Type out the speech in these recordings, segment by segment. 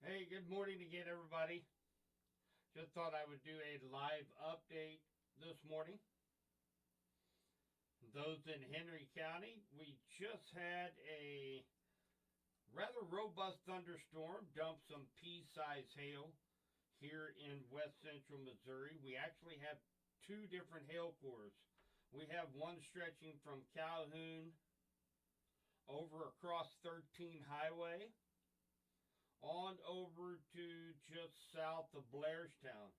Hey, good morning again, everybody. Just thought I would do a live update this morning. Those in Henry County, we just had a rather robust thunderstorm dump some pea-sized hail here in west central Missouri. We actually have two different hail cores. We have one stretching from Calhoun over across 13 Highway on over to just south of Blairstown.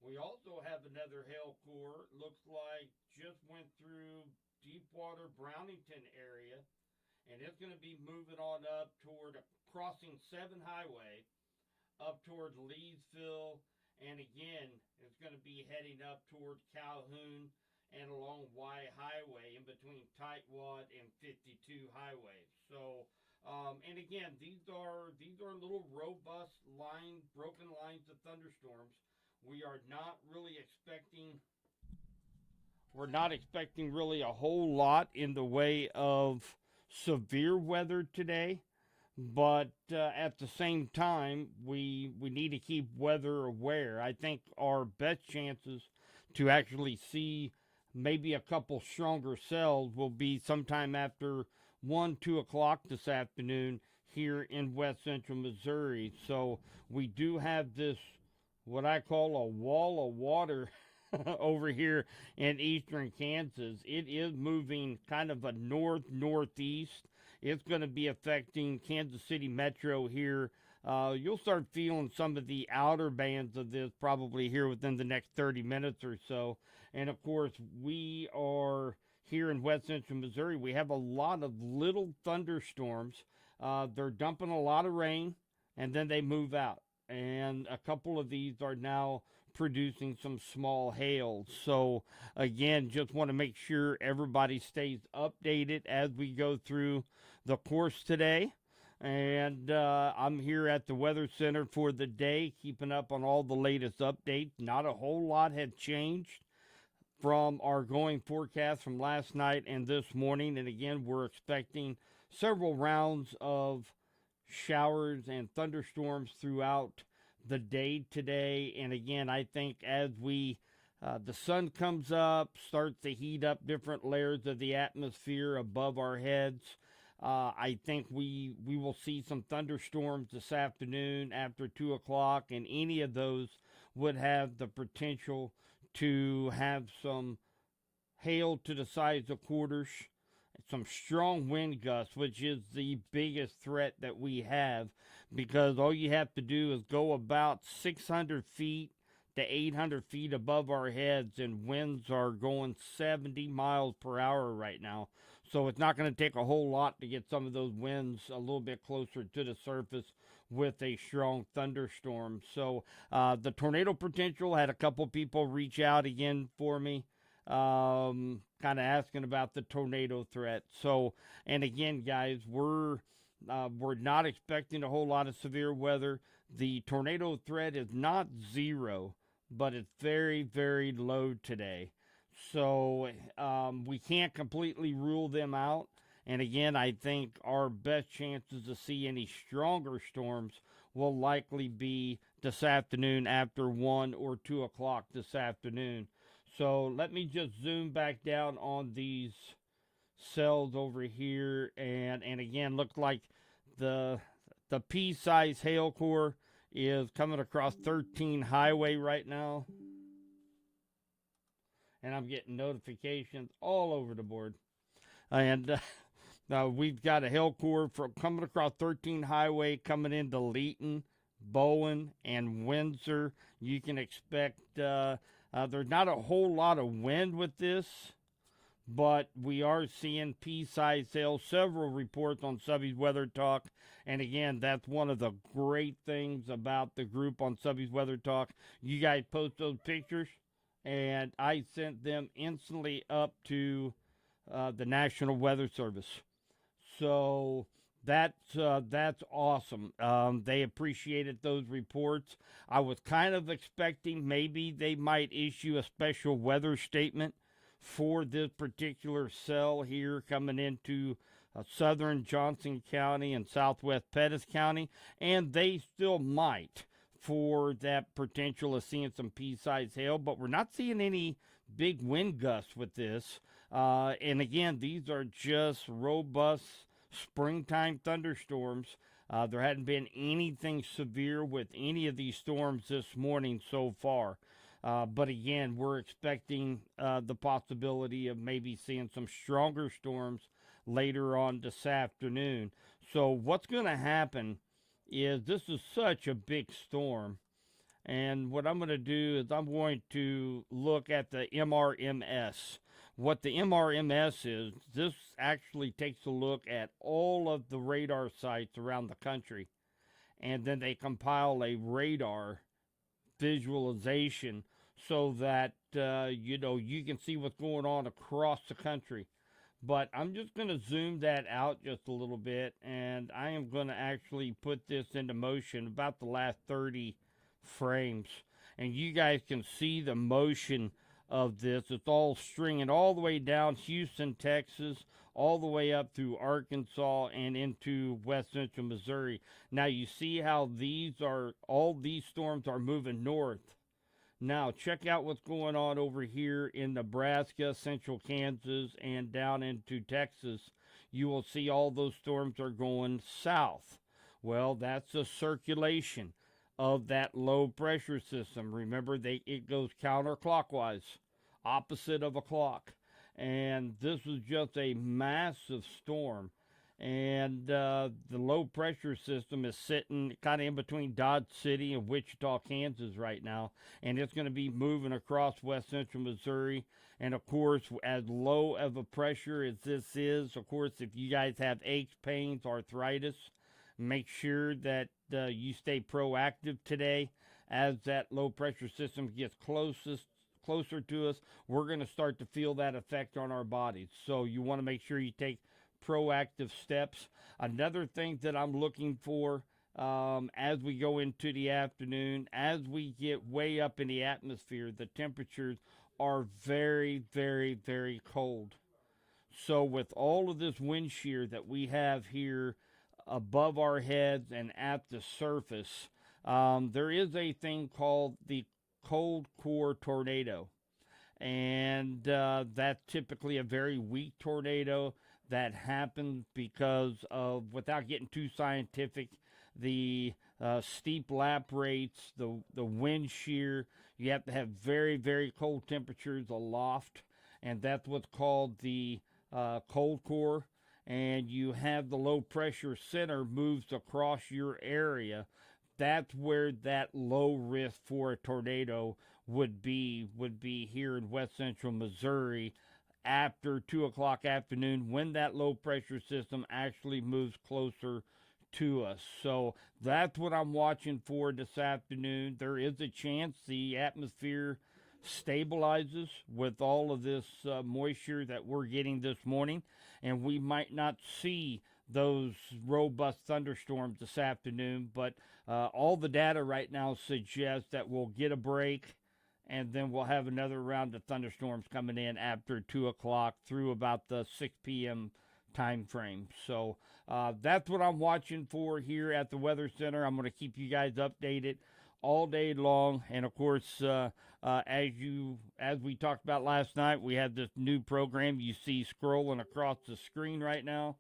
We also have another hail core, looks like just went through Deepwater Brownington area, and it's going to be moving on up toward crossing 7 Highway, up toward Leesville, and again, it's going to be heading up toward Calhoun and along Y Highway in between Tightwad and 52 Highway. So and again, these are little robust broken lines of thunderstorms. We are not really expecting we're not expecting really a whole lot in the way of severe weather today, but at the same time, we need to keep weather aware. I think our best chances to actually see maybe a couple stronger cells will be sometime after 1, 2 o'clock this afternoon here in west central Missouri. So we do have this, what I call a wall of water over here in eastern Kansas. It is moving kind of a northeast. It's going to be affecting Kansas City Metro here. You'll start feeling some of the outer bands of this probably here within the next 30 minutes or so. And of course, we are here in west central Missouri. We have a lot of little thunderstorms. They're dumping a lot of rain and then they move out. And a couple of these are now producing some small hail. So, again, just want to make sure everybody stays updated as we go through the course today. And I'm here at the Weather Center for the day, keeping up on all the latest updates. Not a whole lot had changed from our going forecast from last night and this morning. And again, we're expecting several rounds of showers and thunderstorms throughout the day today. And again, I think as the sun comes up, starts to heat up different layers of the atmosphere above our heads, I think we will see some thunderstorms this afternoon after 2 o'clock, and any of those would have the potential to have some hail to the size of quarters, some strong wind gusts, which is the biggest threat that we have, because all you have to do is go about 600 feet to 800 feet above our heads, and winds are going 70 miles per hour right now. So it's not going to take a whole lot to get some of those winds a little bit closer to the surface with a strong thunderstorm. So the tornado potential, had a couple people reach out again for me, kind of asking about the tornado threat. So, and again, guys, we're not expecting a whole lot of severe weather. The tornado threat is not zero, but it's very, very low today. So we can't completely rule them out. And again, I think our best chances to see any stronger storms will likely be this afternoon after 1 or 2 o'clock this afternoon. So let me just zoom back down on these cells over here. And again, looks like the pea-sized hail core is coming across 13 Highway right now. And I'm getting notifications all over the board. And we've got a hail core coming across 13 Highway, coming into Leeton, Bowen, and Windsor. You can expect there's not a whole lot of wind with this, but we are seeing pea-sized hail. Several reports on Subby's Weather Talk. And again, that's one of the great things about the group on Subby's Weather Talk. You guys post those pictures, and I sent them instantly up to the National Weather Service. So that's awesome. They appreciated those reports. I was kind of expecting maybe they might issue a special weather statement for this particular cell here coming into southern Johnson County and southwest Pettis County, and they still might for that potential of seeing some pea-sized hail, but we're not seeing any big wind gusts with this. And again, these are just robust springtime thunderstorms. There hadn't been anything severe with any of these storms this morning so far. But again, we're expecting the possibility of maybe seeing some stronger storms later on this afternoon. So what's going to happen is this is such a big storm. And what I'm going to do is I'm going to look at the MRMS. What the MRMS is, this actually takes a look at all of the radar sites around the country. And then they compile a radar visualization so that, you can see what's going on across the country. But I'm just going to zoom that out just a little bit, and I am going to actually put this into motion about the last 30 frames. And you guys can see the motion of this. It's all stringing all the way down Houston, Texas, all the way up through Arkansas and into west central Missouri. Now you see how all these storms are moving north. Now, check out what's going on over here in Nebraska, central Kansas, and down into Texas. You will see all those storms are going south. Well, that's a circulation of that low pressure system. Remember, it goes counterclockwise, opposite of a clock. And this was just a massive storm. And the low pressure system is sitting kind of in between Dodge City and Wichita, Kansas right now. And it's going to be moving across west central Missouri. And of course, as low of a pressure as this is, of course, if you guys have aches, pains, arthritis, make sure that you stay proactive today. As that low pressure system gets closer to us, we're going to start to feel that effect on our bodies. So you want to make sure you take proactive steps. Another thing that I'm looking for as we go into the afternoon, as we get way up in the atmosphere, the temperatures are very, very, very cold. So with all of this wind shear that we have here above our heads and at the surface, there is a thing called the cold core tornado. And that's typically a very weak tornado that happens because of, without getting too scientific, the steep lap rates, the wind shear. You have to have very, very cold temperatures aloft, and that's what's called the cold core. And you have the low pressure center moves across your area. That's where that low risk for a tornado would be here in west central Missouri after 2 o'clock afternoon, when that low pressure system actually moves closer to us. So that's what I'm watching for this afternoon. There is a chance the atmosphere stabilizes with all of this moisture that we're getting this morning, and we might not see those robust thunderstorms this afternoon, but all the data right now suggests that we'll get a break, and then we'll have another round of thunderstorms coming in after 2 o'clock through about the 6 p.m. time frame. So that's what I'm watching for here at the Weather Center. I'm going to keep you guys updated all day long. And of course, as we talked about last night, we have this new program you see scrolling across the screen right now.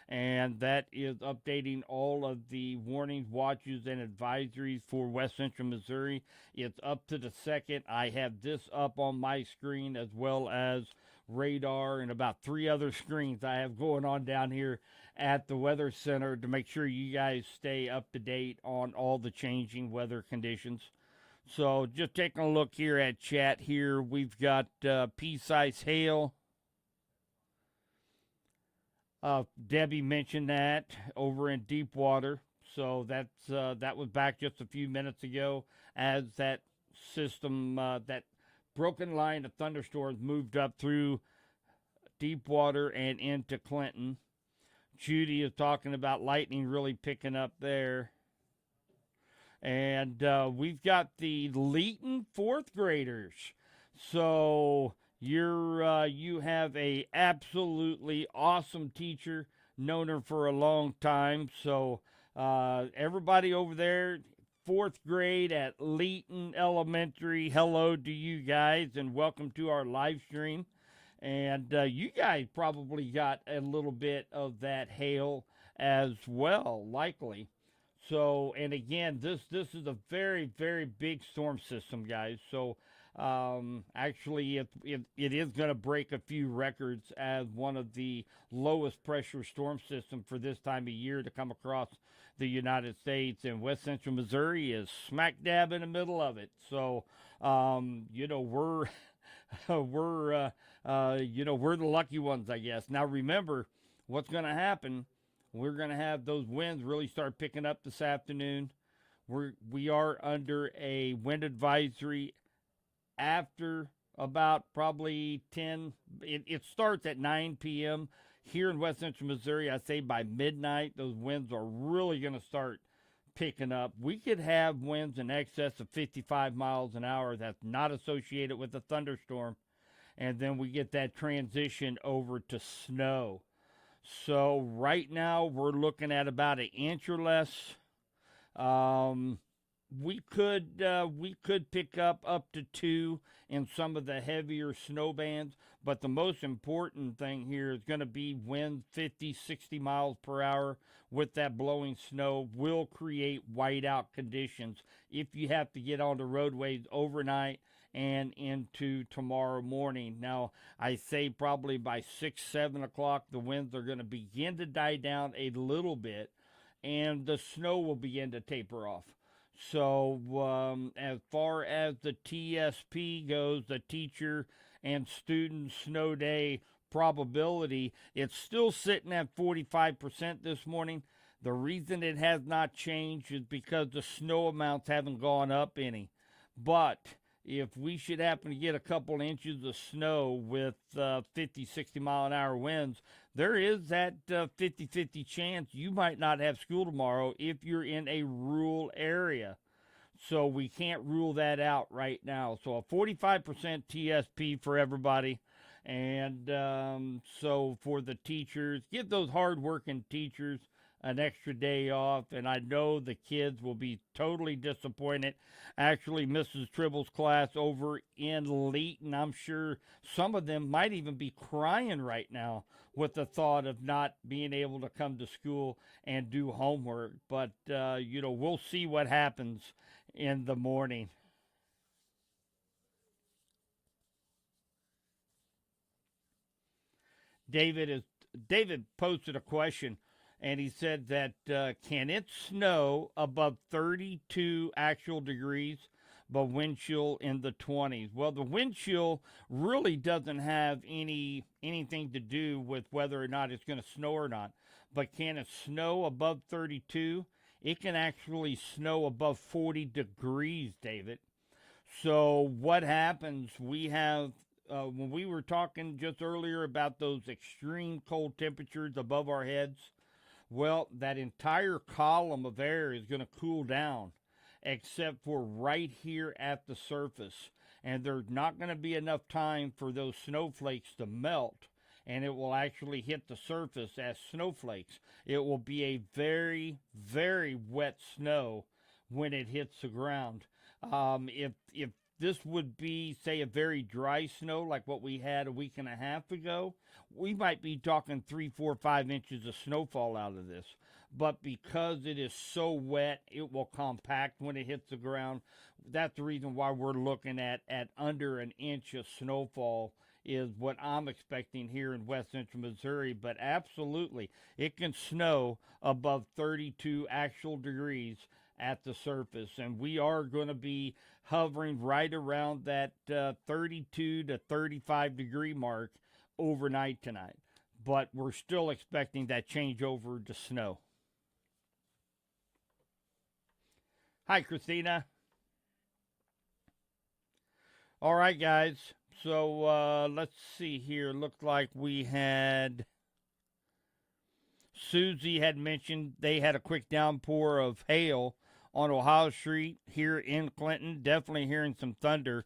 And that is updating all of the warnings, watches, and advisories for west central Missouri. It's up to the second. I have this up on my screen, as well as radar and about 3 other screens I have going on down here at the Weather Center to make sure you guys stay up to date on all the changing weather conditions. So just taking a look here at chat here, we've got pea-sized hail. Debbie mentioned that over in Deepwater. So that was back just a few minutes ago as that system, that broken line of thunderstorms moved up through Deepwater and into Clinton. Judy is talking about lightning really picking up there. And we've got the Leeton 4th graders. So you have a absolutely awesome teacher known her for a long time. So everybody over there, fourth grade at Leeton Elementary, hello to you guys, and welcome to our live stream. And you guys probably got a little bit of that hail as well, likely. So, and again, this is a very, very big storm system, guys. So, actually, it is going to break a few records as one of the lowest pressure storm systems for this time of year to come across the United States. And West Central Missouri is smack dab in the middle of it. So, we're we're the lucky ones, I guess. Now, remember what's going to happen. We're going to have those winds really start picking up this afternoon. We are under a wind advisory after about probably 10. It starts at 9 p.m. here in West Central Missouri. I say by midnight, those winds are really going to start picking up. We could have winds in excess of 55 miles an hour. That's not associated with a thunderstorm. And then we get that transition over to snow. So right now we're looking at about an inch or less. We could pick up to 2 in some of the heavier snow bands, but the most important thing here is going to be wind 50, 60 miles per hour with that blowing snow will create whiteout conditions if you have to get on the roadways overnight and into tomorrow morning. Now, I say probably by 6, 7 o'clock, the winds are going to begin to die down a little bit, and the snow will begin to taper off. So, as far as the TSP goes, the teacher and student snow day probability, it's still sitting at 45% this morning. The reason it has not changed is because the snow amounts haven't gone up any. But if we should happen to get a couple inches of snow with 50, 60 mile an hour winds, there is that 50-50 chance you might not have school tomorrow if you're in a rural area. So we can't rule that out right now. So a 45% TSP for everybody. And so for the teachers, give those hardworking teachers an extra day off, and I know the kids will be totally disappointed. Actually, Mrs. Tribble's class over in Leeton, I'm sure some of them might even be crying right now with the thought of not being able to come to school and do homework. But, we'll see what happens in the morning. David posted a question, and he said that can it snow above 32 actual degrees, but wind chill in the 20s? Well, the wind chill really doesn't have anything to do with whether or not it's going to snow or not. But can it snow above 32? It can actually snow above 40 degrees, David. So what happens? We have when we were talking just earlier about those extreme cold temperatures above our heads, well, that entire column of air is going to cool down, except for right here at the surface. And there's not going to be enough time for those snowflakes to melt, and it will actually hit the surface as snowflakes. It will be a very, very wet snow when it hits the ground. If this would be, say, a very dry snow like what we had a week and a half ago, we might be talking 3, 4, 5 inches of snowfall out of this. But because it is so wet, it will compact when it hits the ground. That's the reason why we're looking at under an inch of snowfall is what I'm expecting here in West Central Missouri. But absolutely, it can snow above 32 actual degrees at the surface, and we are going to be hovering right around that 32 to 35 degree mark overnight tonight. But we're still expecting that changeover to snow. Hi, Christina. All right, guys. So let's see here. Looked like we had Susie had mentioned they had a quick downpour of hail on Ohio Street here in Clinton. Definitely hearing some thunder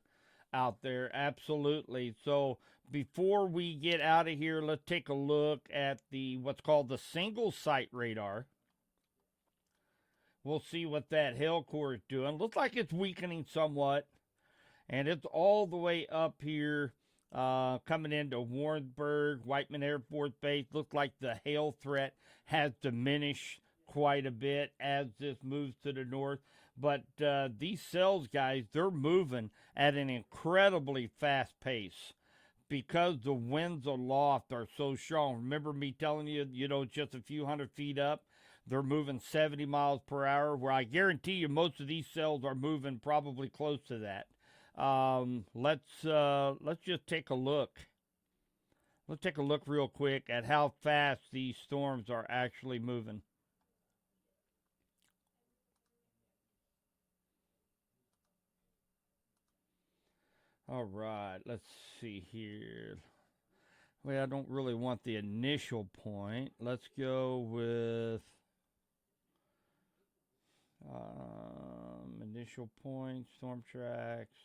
out there. Absolutely. So before we get out of here, let's take a look at the what's called the single site radar. We'll see what that hail core is doing. Looks like it's weakening somewhat, and it's all the way up here, coming into Warrensburg, Whiteman Air Force Base. Looks like the hail threat has diminished quite a bit as this moves to the north. But these cells, guys, they're moving at an incredibly fast pace because the winds aloft are so strong. Remember me telling you, just a few hundred feet up, they're moving 70 miles per hour, where I guarantee you most of these cells are moving probably close to that. Let's just take a look. Let's take a look real quick at how fast these storms are actually moving. All right, let's see here. Well, I don't really want the initial point. Let's go with initial point, storm tracks.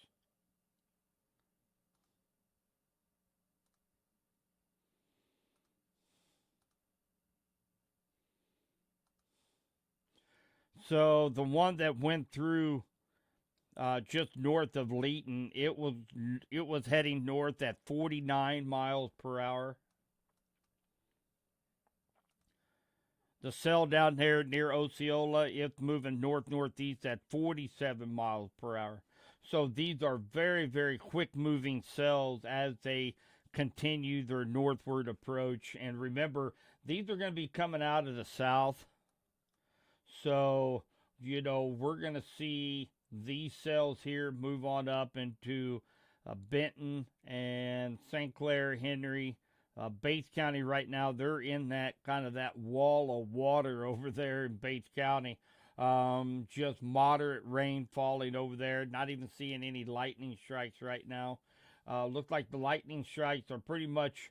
So the one that went through just north of Leeton, it was heading north at 49 miles per hour. The cell down there near Osceola, it's moving north-northeast at 47 miles per hour. So these are very, very quick-moving cells as they continue their northward approach. And remember, these are going to be coming out of the south. So, we're going to see these cells here move on up into Benton and St. Clair, Henry, Bates County. Right now, they're in that kind of that wall of water over there in Bates County. Just moderate rain falling over there. Not even seeing any lightning strikes right now. Looks like the lightning strikes are pretty much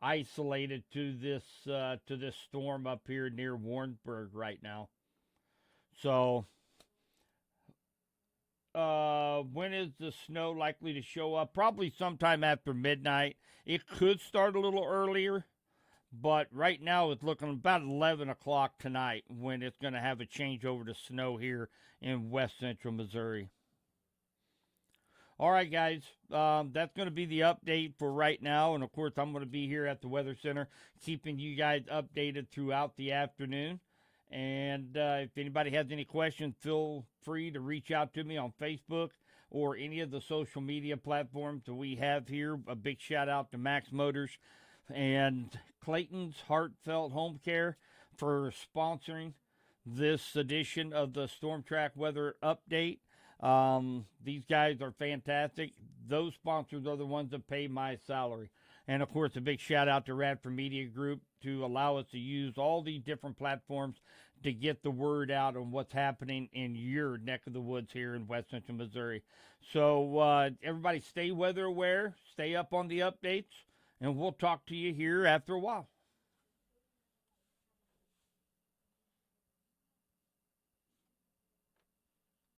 isolated to this storm up here near Warrensburg right now. So, when is the snow likely to show up? Probably sometime after midnight. It could start a little earlier, but right now it's looking about 11 o'clock tonight when it's going to have a change over to snow here in west central Missouri. All right, guys, that's going to be the update for right now. And, of course, I'm going to be here at the Weather Center keeping you guys updated throughout the afternoon. And if anybody has any questions, feel free to reach out to me on Facebook or any of the social media platforms that we have here. A big shout out to Max Motors and Clayton's Heartfelt Home Care for sponsoring this edition of the Storm Track Weather Update. These guys are fantastic. Those sponsors are the ones that pay my salary. And, of course, a big shout-out to Radford Media Group to allow us to use all these different platforms to get the word out on what's happening in your neck of the woods here in west central Missouri. So, everybody stay weather aware, stay up on the updates, and we'll talk to you here after a while.